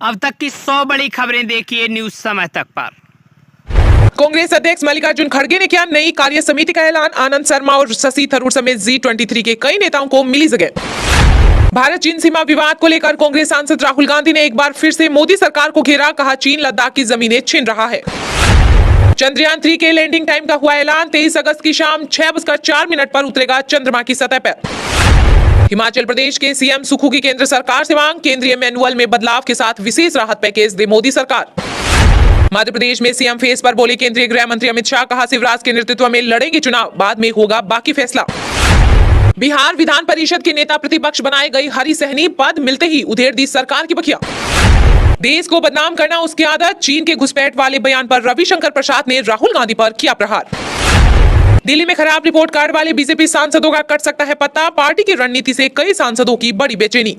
अब तक की 100 बड़ी खबरें देखिए न्यूज समय तक पर। कांग्रेस अध्यक्ष मल्लिकार्जुन खड़गे ने किया नई कार्य समिति का ऐलान। आनंद शर्मा और शशि थरूर समेत G23 के कई नेताओं को मिली जगह। भारत चीन सीमा विवाद को लेकर कांग्रेस सांसद राहुल गांधी ने एक बार फिर से मोदी सरकार को घेरा, कहा चीन लद्दाख की जमीनें छीन रहा है। चंद्रयान 3 के लैंडिंग टाइम का हुआ ऐलान। 23 अगस्त की शाम 6:04 पर उतरेगा चंद्रमा की सतह पर। हिमाचल प्रदेश के सीएम सुक्खू की केंद्र सरकार से मांग। केंद्रीय मैनुअल में बदलाव के साथ विशेष राहत पैकेज दे मोदी सरकार। मध्य प्रदेश में सीएम फेस पर बोले केंद्रीय गृह मंत्री अमित शाह, कहा शिवराज के नेतृत्व में लड़ेंगे चुनाव, बाद में होगा बाकी फैसला। बिहार विधान परिषद के नेता प्रतिपक्ष बनाए गई हरी सहनी, पद मिलते ही उधेड़ दी सरकार की बखिया। देश को बदनाम करना उसकी आदत, चीन के घुसपैठ वाले बयान पर रविशंकर प्रसाद ने राहुल गांधी पर किया प्रहार। दिल्ली में खराब रिपोर्ट कार्ड वाले बीजेपी सांसदों का कट सकता है पता, पार्टी की रणनीति से कई सांसदों की बड़ी बेचैनी।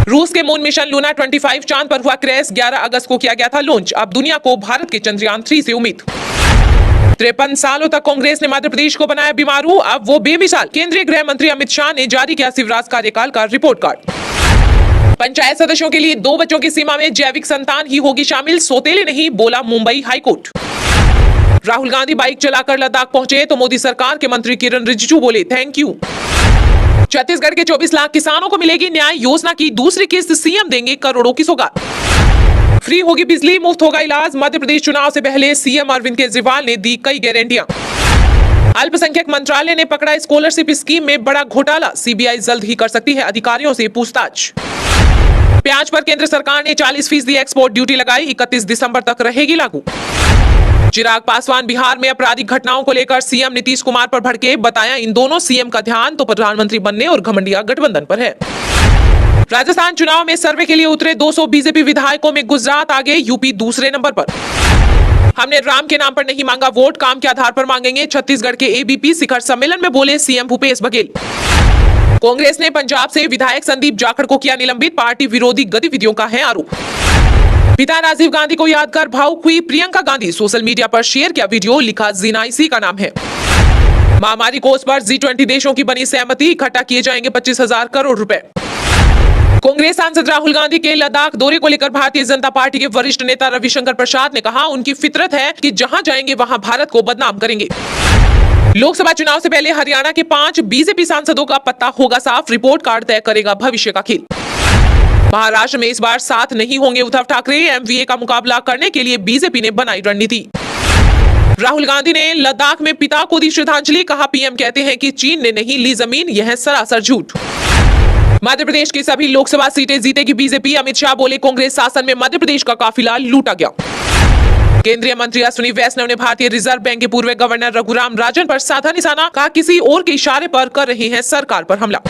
रूस के मून मिशन लूना 25 चांद पर हुआ क्रैश, 11 अगस्त को किया गया था लॉन्च। अब दुनिया को भारत के चंद्रयान 3 से उम्मीद। 53 सालों तक कांग्रेस ने मध्य प्रदेश को बनाया बीमारू, अब वो बेमिसाल। केंद्रीय गृह मंत्री अमित शाह ने जारी किया शिवराज कार्यकाल का रिपोर्ट कार्ड। पंचायत सदस्यों के लिए 2 बच्चों की सीमा में जैविक संतान ही होगी शामिल, सौतेले नहीं, बोला मुंबई हाईकोर्ट। राहुल गांधी बाइक चलाकर लद्दाख पहुंचे तो मोदी सरकार के मंत्री किरण रिजिजू बोले थैंक यू। छत्तीसगढ़ के 24 लाख किसानों को मिलेगी न्याय योजना की दूसरी किस्त, सीएम देंगे करोड़ों की सौगात। फ्री होगी बिजली, मुफ्त होगा इलाज। मध्य प्रदेश चुनाव से पहले सीएम अरविंद केजरीवाल ने दी कई गारंटियां। अल्पसंख्यक मंत्रालय ने पकड़ा स्कॉलरशिप स्कीम में बड़ा घोटाला, सीबीआई जल्द ही कर सकती है अधिकारियों से पूछताछ। प्याज पर केंद्र सरकार ने 40% एक्सपोर्ट ड्यूटी लगाई, 31 दिसंबर तक रहेगी लागू। चिराग पासवान बिहार में आपराधिक घटनाओं को लेकर सीएम नीतीश कुमार पर भड़के, बताया इन दोनों सीएम का ध्यान तो प्रधानमंत्री बनने और घमंडिया गठबंधन पर है। राजस्थान चुनाव में सर्वे के लिए उतरे 200 बीजेपी विधायकों में गुजरात आगे, यूपी दूसरे नंबर पर। हमने राम के नाम पर नहीं मांगा वोट, काम के आधार पर मांगेंगे, छत्तीसगढ़ के एबीपी शिखर सम्मेलन में बोले सीएम भूपेश बघेल। कांग्रेस ने पंजाब से विधायक संदीप जाखड़ को किया निलंबित, पार्टी विरोधी गतिविधियों का है आरोप। पिता राजीव गांधी को याद कर भावुक हुई प्रियंका गांधी, सोशल मीडिया पर शेयर किया वीडियो, लिखा जीना इसी का नाम है। महामारी कोष पर G20 देशों की बनी सहमति, इकट्ठा किए जाएंगे 25,000 करोड़ रुपए। कांग्रेस सांसद राहुल गांधी के लद्दाख दौरे को लेकर भारतीय जनता पार्टी के वरिष्ठ नेता रविशंकर प्रसाद ने कहा उनकी फितरत है कि जहां जाएंगे वहां भारत को बदनाम करेंगे। लोकसभा चुनाव से पहले हरियाणा के 5 बीजेपी सांसदों का पत्ता होगा साफ, रिपोर्ट कार्ड तय करेगा भविष्य का खेल। महाराष्ट्र में इस बार साथ नहीं होंगे उद्धव ठाकरे, एमवीए का मुकाबला करने के लिए बीजेपी ने बनाई रणनीति। राहुल गांधी ने लद्दाख में पिता को दी श्रद्धांजलि, कहा पीएम कहते हैं कि चीन ने नहीं ली जमीन, यह सरासर झूठ। मध्य प्रदेश की सभी लोकसभा सीटें जीतेगी बीजेपी, अमित शाह बोले कांग्रेस शासन में मध्य प्रदेश का काफिला लूटा गया। केंद्रीय मंत्री अश्विनी वैष्णव ने भारतीय रिजर्व बैंक के पूर्व गवर्नर रघुराम राजन पर साधा निशाना, कहा किसी और के इशारे पर कर रहे हैं सरकार पर हमला।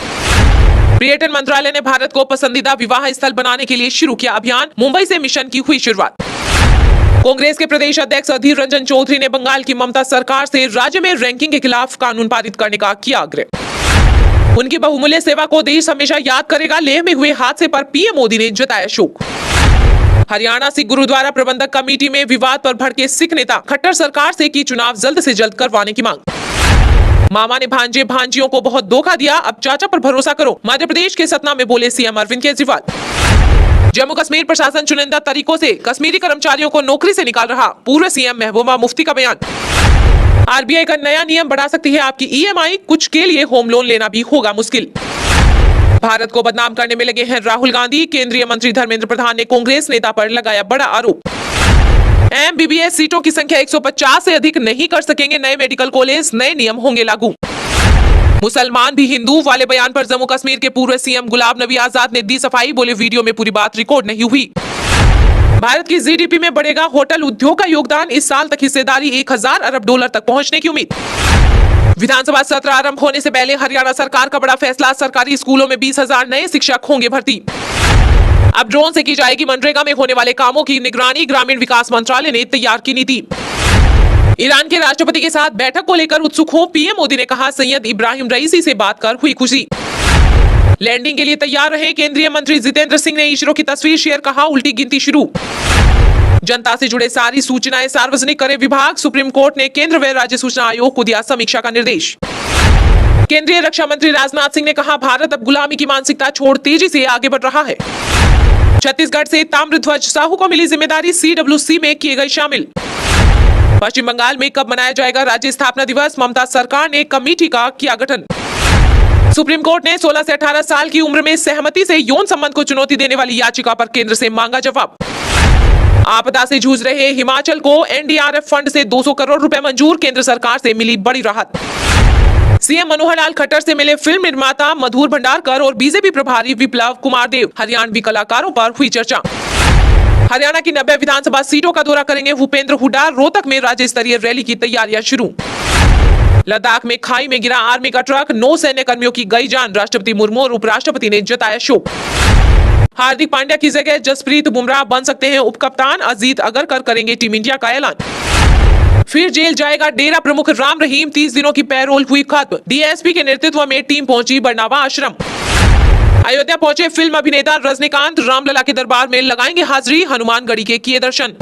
पर्यटन मंत्रालय ने भारत को पसंदीदा विवाह स्थल बनाने के लिए शुरू किया अभियान, मुंबई से मिशन की हुई शुरुआत। कांग्रेस के प्रदेश अध्यक्ष अधीर रंजन चौधरी ने बंगाल की ममता सरकार से राज्य में रैंकिंग के खिलाफ कानून पारित करने का किया आग्रह। उनकी बहुमूल्य सेवा को देश हमेशा याद करेगा, लेह में हुए हादसे पर पीएम मोदी ने जताया शोक। हरियाणा सिख गुरुद्वारा प्रबंधक कमेटी में विवाद पर भड़के सिख नेता, खट्टर सरकार से की चुनाव जल्द से जल्द करवाने की मांग। मामा ने भांजे भांजियों को बहुत धोखा दिया, अब चाचा पर भरोसा करो, मध्य प्रदेश के सतना में बोले सीएम अरविंद केजरीवाल। जम्मू कश्मीर प्रशासन चुनिंदा तरीकों से कश्मीरी कर्मचारियों को नौकरी से निकाल रहा, पूर्व सीएम महबूबा मुफ्ती का बयान। आरबीआई का नया नियम बढ़ा सकती है आपकी ईएमआई, कुछ के लिए होम लोन लेना भी होगा मुश्किल। भारत को बदनाम करने में लगे हैं राहुल गांधी, केंद्रीय मंत्री धर्मेंद्र प्रधान ने कांग्रेस नेता पर लगाया बड़ा आरोप। एमबीबीएस सीटों की संख्या 150 से अधिक नहीं कर सकेंगे नए मेडिकल कॉलेज, नए नियम होंगे लागू। मुसलमान भी हिंदू वाले बयान पर जम्मू कश्मीर के पूर्व सीएम गुलाम नबी आजाद ने दी सफाई, बोले वीडियो में पूरी बात रिकॉर्ड नहीं हुई। भारत की जीडीपी में बढ़ेगा होटल उद्योग का योगदान, इस साल तक हिस्सेदारी 1000 अरब डॉलर तक पहुंचने की उम्मीद। विधानसभा सत्र आरंभ होने से पहले हरियाणा सरकार का बड़ा फैसला, सरकारी स्कूलों में 20,000 नए शिक्षक होंगे भर्ती। अब ड्रोन से की जाएगी मनरेगा में होने वाले कामों की निगरानी, ग्रामीण विकास मंत्रालय ने तैयार की नीति। ईरान के राष्ट्रपति के साथ बैठक को लेकर उत्सुक हो, पीएम मोदी ने कहा सैयद इब्राहिम रईसी से बात कर हुई खुशी। लैंडिंग के लिए तैयार रहे, केंद्रीय मंत्री जितेंद्र सिंह ने इसरो की तस्वीर शेयर, कहा उल्टी गिनती शुरू। जनता से जुड़े सारी सूचनाएं सार्वजनिक करे विभाग, सुप्रीम कोर्ट ने केंद्र व राज्य सूचना आयोग को दिया समीक्षा का निर्देश। केंद्रीय रक्षा मंत्री राजनाथ सिंह ने कहा भारत अब गुलामी की मानसिकता छोड़ तेजी से आगे बढ़ रहा है। छत्तीसगढ़ से ताम्रध्वज साहू को मिली जिम्मेदारी, सीडब्ल्यूसी में किए गए शामिल। पश्चिम बंगाल में कब मनाया जाएगा राज्य स्थापना दिवस, ममता सरकार ने कमेटी का किया गठन। सुप्रीम कोर्ट ने 16 से 18 साल की उम्र में सहमति से यौन संबंध को चुनौती देने वाली याचिका पर केंद्र से मांगा जवाब। आपदा से जूझ रहे हिमाचल को एनडीआरएफ फंड से 200 करोड़ रुपए मंजूर, केंद्र सरकार से मिली बड़ी राहत। सीएम मनोहर लाल खट्टर से मिले फिल्म निर्माता मधुर भंडारकर और बीजेपी प्रभारी विप्लव कुमार देव, हरियाणवी कलाकारों पर हुई चर्चा। हरियाणा की 90 विधानसभा सीटों का दौरा करेंगे भूपेंद्र हुड्डा, रोहतक में राज्य स्तरीय रैली की तैयारियां शुरू। लद्दाख में खाई में गिरा आर्मी का ट्रक, 9 सैन्य कर्मियों की गई जान, राष्ट्रपति मुर्मू और उपराष्ट्रपति ने जताया शोक। हार्दिक पांड्या की जगह जसप्रीत बुमराह बन सकते हैं उपकप्तान, अजीत अगरकर करेंगे टीम इंडिया का ऐलान। फिर जेल जाएगा डेरा प्रमुख राम रहीम, 30 दिनों की पैरोल हुई खत्म, डीएसपी के नेतृत्व में टीम पहुंची बरनावा आश्रम। अयोध्या पहुंचे फिल्म अभिनेता रजनीकांत, रामलला के दरबार में लगाएंगे हाजिरी, हनुमानगढ़ी के किए दर्शन।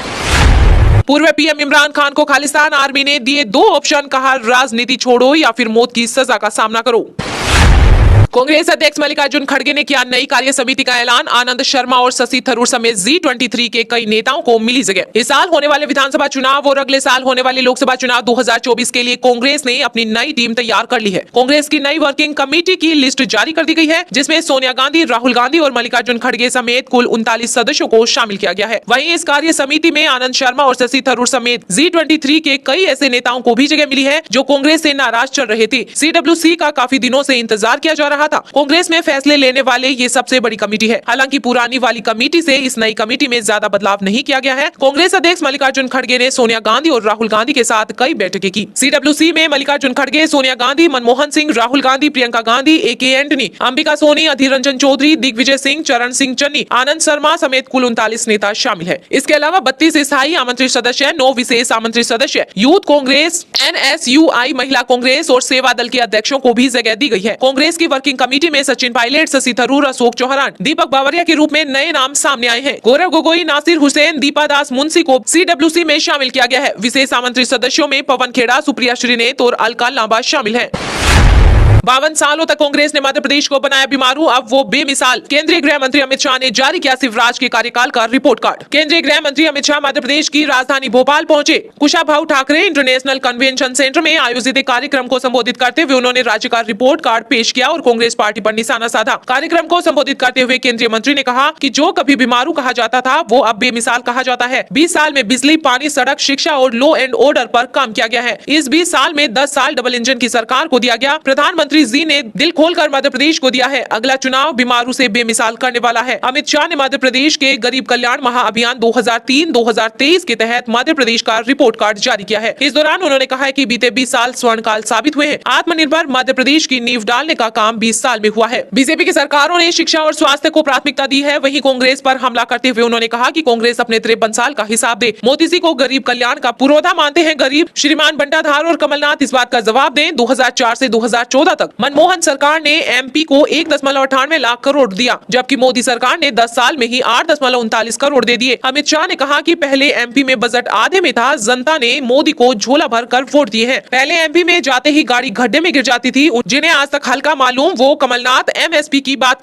पूर्व पीएम इमरान खान को खालिस्तान आर्मी ने दिए 2 ऑप्शन, कहा राजनीति छोड़ो या फिर मौत की सजा का सामना करो। कांग्रेस अध्यक्ष मल्लिकार्जुन खड़गे ने किया नई कार्य समिति का ऐलान, आनंद शर्मा और शशि थरूर समेत जी23 के कई नेताओं को मिली जगह। इस साल होने वाले विधानसभा चुनाव और अगले साल होने वाले लोकसभा चुनाव 2024 के लिए कांग्रेस ने अपनी नई टीम तैयार कर ली है। कांग्रेस की नई वर्किंग कमेटी की लिस्ट जारी कर दी गई है, जिसमें सोनिया गांधी, राहुल गांधी और मल्लिकार्जुन खड़गे समेत कुल 39 सदस्यों को शामिल किया गया है। वहीं इस कार्य समिति में आनंद शर्मा और शशि थरूर समेत जी23 के कई ऐसे नेताओं को भी जगह मिली है जो कांग्रेस से नाराज चल रहे थे। सीडब्ल्यूसी का काफी दिनों से इंतजार किया जा रहा था। कांग्रेस में फैसले लेने वाले ये सबसे बड़ी कमेटी है। हालांकि पुरानी वाली कमेटी से इस नई कमेटी में ज्यादा बदलाव नहीं किया गया है। कांग्रेस अध्यक्ष मल्लिकार्जुन खड़गे ने सोनिया गांधी और राहुल गांधी के साथ कई बैठकें की। सीडब्ल्यूसी में मल्लिकार्जुन खड़गे, सोनिया गांधी, मनमोहन सिंह, राहुल गांधी, प्रियंका गांधी, एके एंटनी, अंबिका सोनी, अधीर रंजन चौधरी, दिग्विजय सिंह, चरण सिंह चन्नी, आनंद शर्मा समेत कुल 39 नेता शामिल है। इसके अलावा 32 स्थायी आमंत्रित सदस्य, 9 विशेष आमंत्रित सदस्य, यूथ कांग्रेस, एनएसयूआई महिला कांग्रेस और सेवा दल के अध्यक्षों को भी जगह दी गई है। कांग्रेस की वर्किंग कमेटी में सचिन पायलट, शशि थरूर, अशोक चौहान, दीपक बावरिया के रूप में नए नाम सामने आए हैं। गौरव गोगोई, नासिर हुसैन, दीपा दास मुंशी को सीडब्ल्यूसी में शामिल किया गया है। विशेष आमंत्रित सदस्यों में पवन खेड़ा, सुप्रिया श्रीनेत और अलका लांबा शामिल हैं। 52 सालों तक कांग्रेस ने मध्य प्रदेश को बनाया बीमारू, अब वो बेमिसाल। केंद्रीय गृह मंत्री अमित शाह ने जारी किया शिवराज के कार्यकाल का रिपोर्ट कार्ड। केंद्रीय गृह मंत्री अमित शाह मध्य प्रदेश की राजधानी भोपाल पहुंचे। Kushabhau Thackeray international convention centre में आयोजित एक कार्यक्रम को संबोधित करते हुए उन्होंने राज्य का रिपोर्ट कार्ड पेश किया और कांग्रेस पार्टी पर निशाना साधा। कार्यक्रम को संबोधित करते हुए केंद्रीय मंत्री ने कहा कि जो कभी बीमारू कहा जाता था वो अब बेमिसाल कहा जाता है। 20 साल में बिजली, पानी, सड़क, शिक्षा और लॉ एंड ऑर्डर पर काम किया गया है। इस 20 साल में 10 साल डबल इंजन की सरकार को दिया गया। प्रधानमंत्री जी ने दिल खोलकर मध्य प्रदेश को दिया है। अगला चुनाव बीमारू से बेमिसाल करने वाला है। अमित शाह ने मध्य प्रदेश के गरीब कल्याण महाअभियान 2003-2023 के तहत मध्य प्रदेश का रिपोर्ट कार्ड जारी किया है। इस दौरान उन्होंने कहा है कि बीते 20 साल स्वर्णकाल साबित हुए हैं। आत्मनिर्भर मध्य प्रदेश की नींव डालने का काम 20 साल में हुआ है। बीजेपी की सरकारों ने शिक्षा और स्वास्थ्य को प्राथमिकता दी है। वहीं कांग्रेस पर हमला करते हुए उन्होंने कहा कि कांग्रेस अपने 53 साल का हिसाब दे। मोदी जी को गरीब कल्याण का पुरोधा मानते हैं गरीब। श्रीमान बंटाधार और कमलनाथ इस बात का जवाब दें। 2004 से 2014 तक मनमोहन सरकार ने एमपी को 1.98 लाख करोड़ दिया, जबकि मोदी सरकार ने 10 साल में ही 8.39 करोड़ दे दिए। अमित शाह ने कहा कि पहले एमपी में बजट आधे में था, जनता ने मोदी को झोला भर कर वोट दिए हैं। पहले एमपी में जाते ही गाड़ी गड्ढे में गिर जाती थी। जिन्हें आज तक हल्का मालूम वो कमलनाथ एमएसपी की बात